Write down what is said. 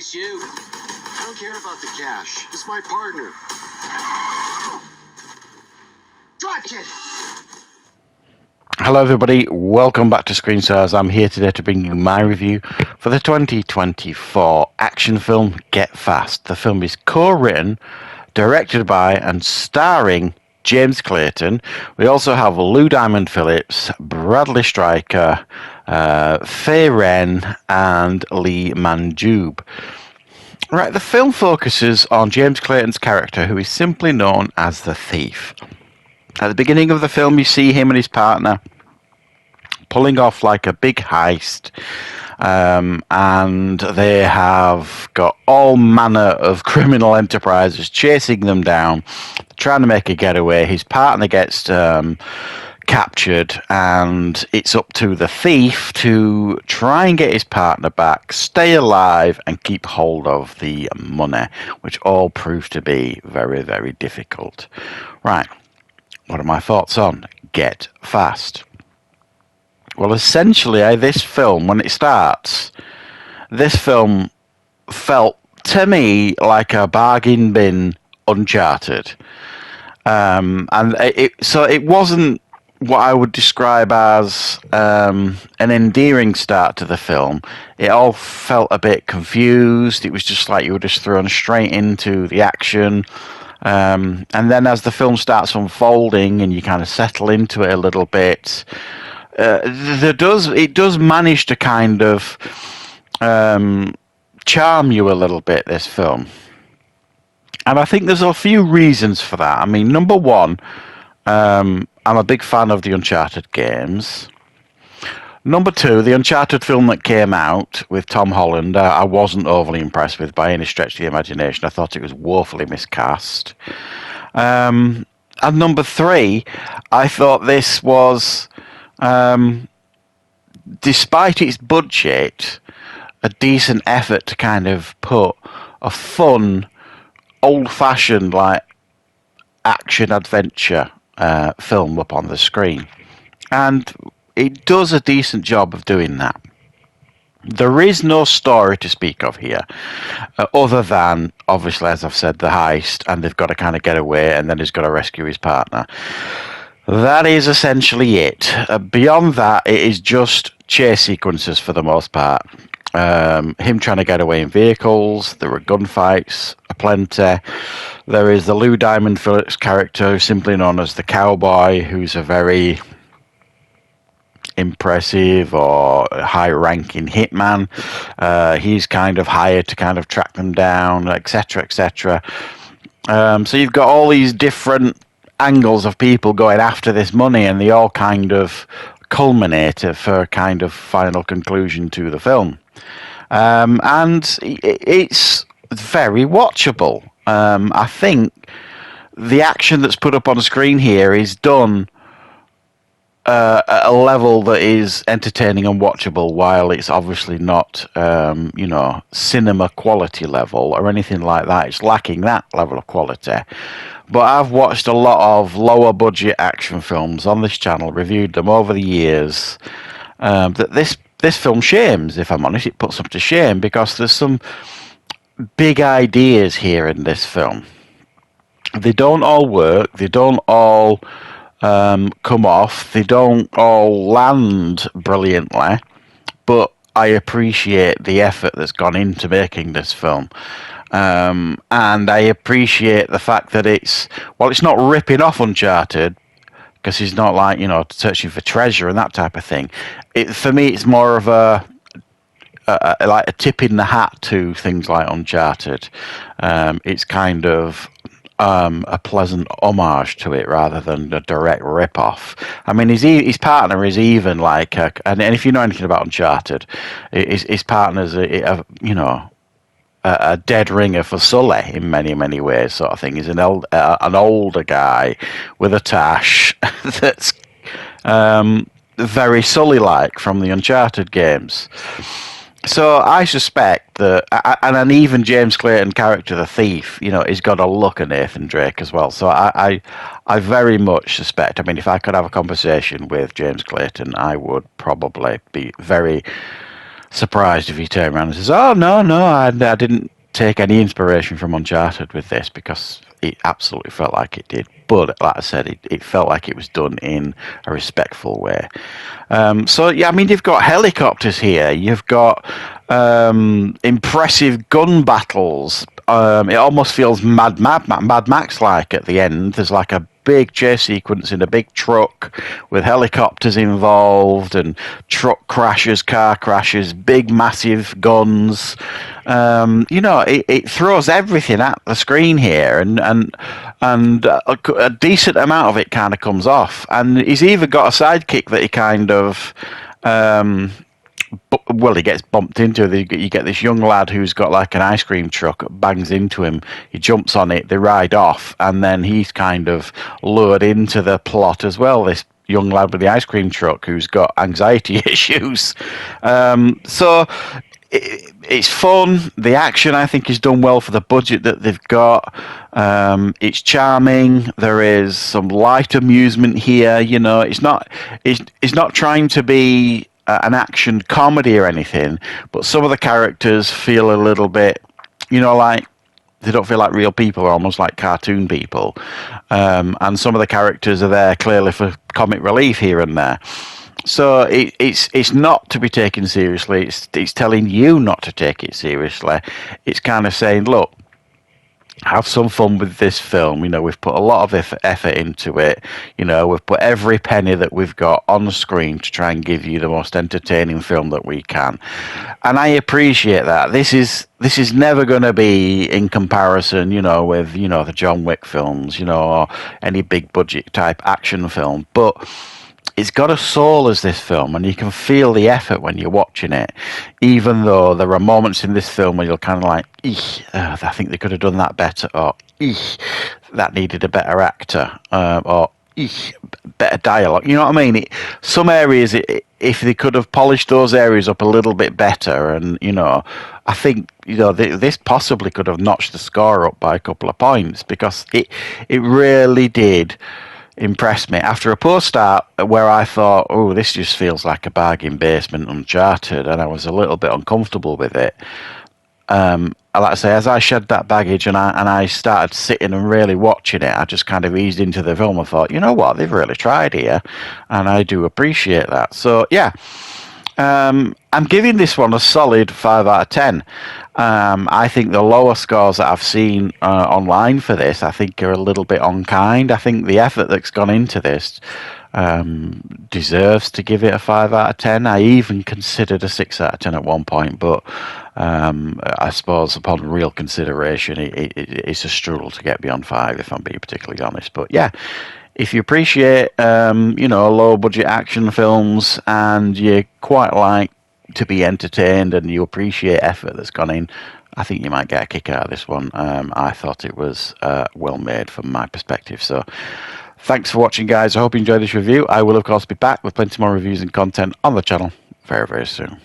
Nice shoot. I don't care about the cash. It's my partner. Drive, kid. Hello everybody, welcome back to Screenstars. I'm here today to bring you my review for the 2024 action film Get Fast. The film is co-written, directed by and starring James Clayton. We also have Lou Diamond Phillips, Bradley Stryker, Faye Wren and Lee Manjoob. Right, the film focuses on James Clayton's character, who is simply known as the Thief. At the beginning of the film, you see him and his partner pulling off like a big heist, and they have got all manner of criminal enterprises chasing them down, trying to make a getaway. His partner gets captured, and it's up to the thief to try and get his partner back, stay alive, and keep hold of the money, which all proved to be very, very difficult. Right. What are my thoughts on Get Fast? Well, essentially, this film, when it starts, this film felt to me like a bargain bin Uncharted. And it wasn't what I would describe as an endearing start to the film. It all felt a bit confused. It was just like you were just thrown straight into the action. And then as the film starts unfolding and you kind of settle into it a little bit, it does manage to kind of charm you a little bit, this film. And I think there's a few reasons for that. I mean, number one, I'm a big fan of the Uncharted games. Number two, the Uncharted film that came out with Tom Holland, I wasn't overly impressed with by any stretch of the imagination. I thought it was woefully miscast. And number three, I thought this was, despite its budget, a decent effort to kind of put a fun, old-fashioned, like, action-adventure film up on the screen. And it does a decent job of doing that. There is no story to speak of here, other than, obviously, as I've said, the heist, and they've got to kind of get away, and then he's got to rescue his partner. That is essentially it. Beyond that, it is just chase sequences for the most part. Him trying to get away in vehicles. There are gunfights aplenty. There is the Lou Diamond Phillips character, simply known as the Cowboy, who's a very impressive or high-ranking hitman. He's kind of hired to kind of track them down, etc., etc. So you've got all these different angles of people going after this money, and they all kind of culminate for a kind of final conclusion to the film. And it's very watchable. I think the action that's put up on screen here is done at a level that is entertaining and watchable, while it's obviously not, cinema quality level or anything like that. It's lacking that level of quality. But I've watched a lot of lower budget action films on this channel, reviewed them over the years. That this film shames, if I'm honest. It puts them to shame, because there's some big ideas here in this film. They don't all work. They don't all come off. They don't all land brilliantly, but I appreciate the effort that's gone into making this film. And I appreciate the fact that it's not ripping off Uncharted, because he's not like, searching for treasure and that type of thing. For me, it's more of a tip in the hat to things like Uncharted. It's kind of a pleasant homage to it rather than a direct rip-off. I mean, his partner is even like, and if you know anything about Uncharted, his partner's a dead ringer for Sully in many, many ways, sort of thing. He's an older guy with a tash that's very Sully-like from the Uncharted games. So I suspect that, and an even James Clayton character, the thief, he's got a look of Nathan Drake as well. So I very much suspect, I mean, if I could have a conversation with James Clayton, I would probably be very surprised if he turned around and says, "Oh no, I didn't take any inspiration from Uncharted with this," because it absolutely felt like it did. But like I said, it felt like it was done in a respectful way. So yeah, I mean, you've got helicopters here. You've got impressive gun battles. It almost feels Mad Max like at the end. There's like a big chase sequence in a big truck with helicopters involved and truck crashes, car crashes, big massive guns. It throws everything at the screen here, and a decent amount of it kind of comes off. And he's even got a sidekick that he kind of. He gets bumped into. You get this young lad who's got like an ice cream truck, bangs into him. He jumps on it, they ride off, and then he's kind of lured into the plot as well. This young lad with the ice cream truck who's got anxiety issues. So it's fun. The action, I think, is done well for the budget that they've got. It's charming. There is some light amusement here. It's not trying to be an action comedy or anything, but some of the characters feel a little bit, like they don't feel like real people, or almost like cartoon people. And some of the characters are there clearly for comic relief here and there. So it's not to be taken seriously. It's telling you not to take it seriously. It's kind of saying, look, have some fun with this film. We've put a lot of effort into it. We've put every penny that we've got on the screen to try and give you the most entertaining film that we can. And I appreciate that. This is never going to be in comparison, with, the John Wick films, or any big budget type action film. But it's got a soul as this film, and you can feel the effort when you're watching it, even though there are moments in this film where you're kind of like, I think they could have done that better, or that needed a better actor, or better dialogue. You know what I mean? Some areas, if they could have polished those areas up a little bit better, and I think this possibly could have notched the score up by a couple of points, because it really did impressed me after a poor start where I thought, oh, this just feels like a bargain basement Uncharted, and I was a little bit uncomfortable with it. Like I say, as I shed that baggage and I started sitting and really watching it, I just kind of eased into the film. I thought, you know what, they've really tried here, and I do appreciate that. So yeah, I'm giving this one a solid 5 out of 10. I think the lower scores that I've seen online for this, I think, are a little bit unkind. I think the effort that's gone into this deserves to give it a 5 out of 10. I even considered a 6 out of 10 at one point, but I suppose upon real consideration, it's a struggle to get beyond 5, if I'm being particularly honest. But yeah, if you appreciate, low budget action films, and you quite like to be entertained and you appreciate effort that's gone in, I think you might get a kick out of this one. I thought it was well made from my perspective. So thanks for watching, guys. I hope you enjoyed this review. I will, of course, be back with plenty more reviews and content on the channel very, very soon.